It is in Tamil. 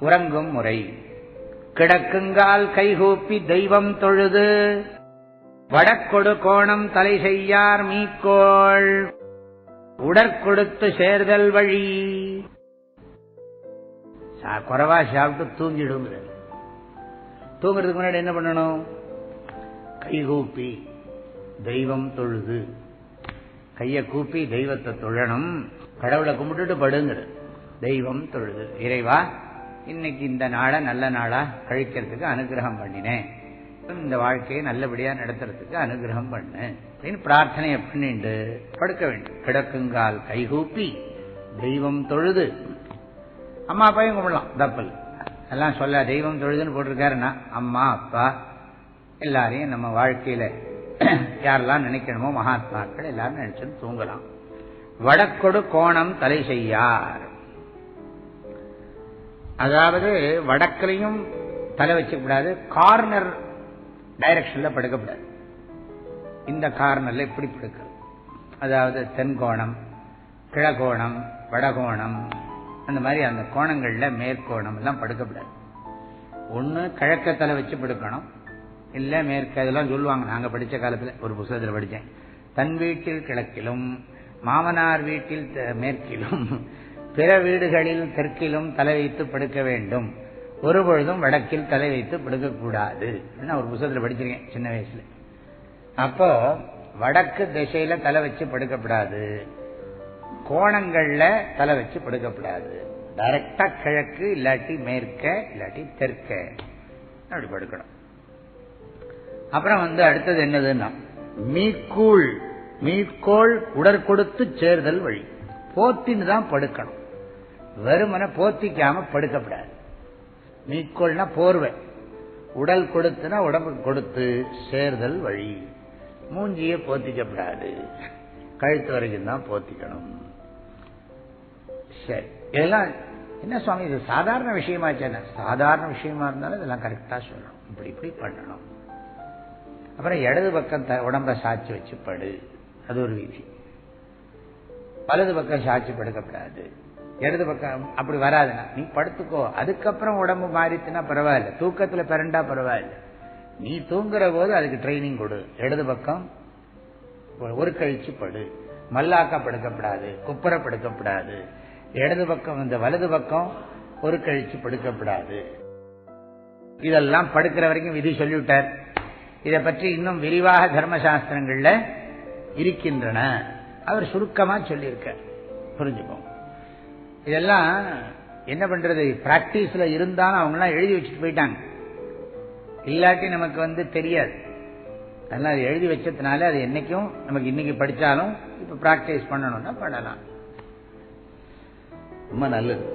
உறங்கும் முறை. கிடக்குங்கால் கைகூப்பி தெய்வம் தொழுது வடக்கொடு கோணம் தலை செய்யார் மீக்கோள் உடற்கொடுத்து சேர்தல் வழி. குறைவா சாப்பிட்டு தூங்கிடும். தூங்குறதுக்கு முன்னாடி என்ன பண்ணணும்? கைகூப்பி தெய்வம் தொழுது, கையை கூப்பி தெய்வத்தை தொழணும். கடவுளை கும்பிட்டுட்டு படுங்கிறது. தெய்வம் தொழுது, இறைவா இன்னைக்கு இந்த நாளை நல்ல நாளா கழிக்கிறதுக்கு அனுகிரகம் பண்ணினேன், இந்த வாழ்க்கையை நல்லபடியா நடத்துறதுக்கு அனுகிரகம் பண்ணு அப்படின்னு பிரார்த்தனை பண்ணிட்டு படுக்க வேண்டும். கிடக்குங்கால் கைகூப்பி தெய்வம் தொழுது. அம்மா அப்பாவையும் கும்பிடலாம், தப்பல் எல்லாம் சொல்ல. தெய்வம் தொழுதுன்னு போட்டிருக்காருன்னா அம்மா அப்பா எல்லாரையும் நம்ம வாழ்க்கையில யாரெல்லாம் நினைக்கணுமோ மகாத்மாக்கள் எல்லாரும் நினைச்சுன்னு தூங்கலாம். வடக்கொடு கோணம் தலை செய்யார், அதாவது வடக்கிலையும் தலை வச்சுக்கூடாது, கார்னர் டைரக்ஷன்ல படுக்கப்படாது. இந்த கார்னர்ல இப்படி படுக்கிறது, அதாவது தென்கோணம், கிழக்கோணம், வடகோணம், அந்த மாதிரி அந்த கோணங்கள்ல மேற்கோணம் எல்லாம் படுக்கப்படாது. ஒண்ணு கிழக்க தலை வச்சு படுக்கணும், இல்ல மேற்க. இதெல்லாம் சொல்லுவாங்க, நாங்க படிச்ச காலத்துல ஒரு புத்தகத்தில் படிச்சேன். தன் வீட்டில் கிழக்கிலும், மாமனார் வீட்டில் மேற்கிலும், பிற வீடுகளில் தெற்கிலும் தலை வைத்து படுக்க வேண்டும், ஒருபொழுதும் வடக்கில் தலை வைத்து படுக்கக்கூடாது. ஒரு புத்தகத்தில் படிச்சிருக்கேன் சின்ன வயசுல. அப்போ வடக்கு திசையில தலை வச்சு படுக்கப்படாது, கோணங்கள்ல தலை வச்சு படுக்கப்படாது. டைரக்டா கிழக்கு இல்லாட்டி மேற்க இல்லாட்டி தெற்க அப்படி படுக்கணும். அப்புறம் அடுத்தது என்னதுன்னா மீக்கூள், மீக்கோள் உடற்கொடுத்து சேர்தல் வழி. போத்தின்னு தான் படுக்கணும், வெறுமனை போத்திக்காம படுக்கப்படாது. மீக்கோள்னா போர்வை, உடல் கொடுத்துனா உடம்புக்கு கொடுத்து சேர்தல் வழி. மூஞ்சியே போத்திக்கப்படாது, கழுத்து வரைக்கும் தான் போத்திக்கணும். சரி, இதெல்லாம் என்ன சுவாமி இது சாதாரண விஷயமாச்சு? சாதாரண விஷயமா இருந்தாலும் இதெல்லாம் கரெக்டா சொல்லணும், இப்படி இப்படி பண்ணணும். அப்புறம் இடது பக்கம் உடம்ப சாட்சி வச்சு படு, அது ஒரு விதி. வலது பக்கம் சாட்சி படுக்கப்படாது. இடது பக்கம் அப்படி வராதுன்னா நீ படுத்துக்கோ, அதுக்கப்புறம் உடம்பு மாறிச்சுன்னா பரவாயில்ல, தூக்கத்துல பிறண்டா பரவாயில்ல. நீ தூங்குற போது அதுக்கு ட்ரைனிங் கொடு. இடது பக்கம் ஒரு கழிச்சு படு, மல்லாக்கா படுக்கப்படாது, குப்புற படுக்கப்படாது. இடது பக்கம் இந்த வலது பக்கம் ஒரு கழிச்சு படுக்கப்படாது. இதெல்லாம் படுக்கிற வரைக்கும் விதி சொல்லிவிட்டார். இதை பற்றி இன்னும் விரிவாக தர்மசாஸ்திரங்கள்ல இருக்கின்றன, அவர் சுருக்கமா சொல்லியிருக்கார், புரிஞ்சுப்போம். இதெல்லாம் என்ன பண்றது, பிராக்டிஸ்ல இருந்தாலும் அவங்க எல்லாம் எழுதி வச்சுட்டு போயிட்டாங்க, இல்லாட்டி நமக்கு தெரியாது. அதனால அது எழுதி வச்சதுனால அது என்னைக்கும் நமக்கு இன்னைக்கு படிச்சாலும் இப்ப பிராக்டிஸ் பண்ணணும்னா பண்ணலாம், ரொம்ப நல்லது.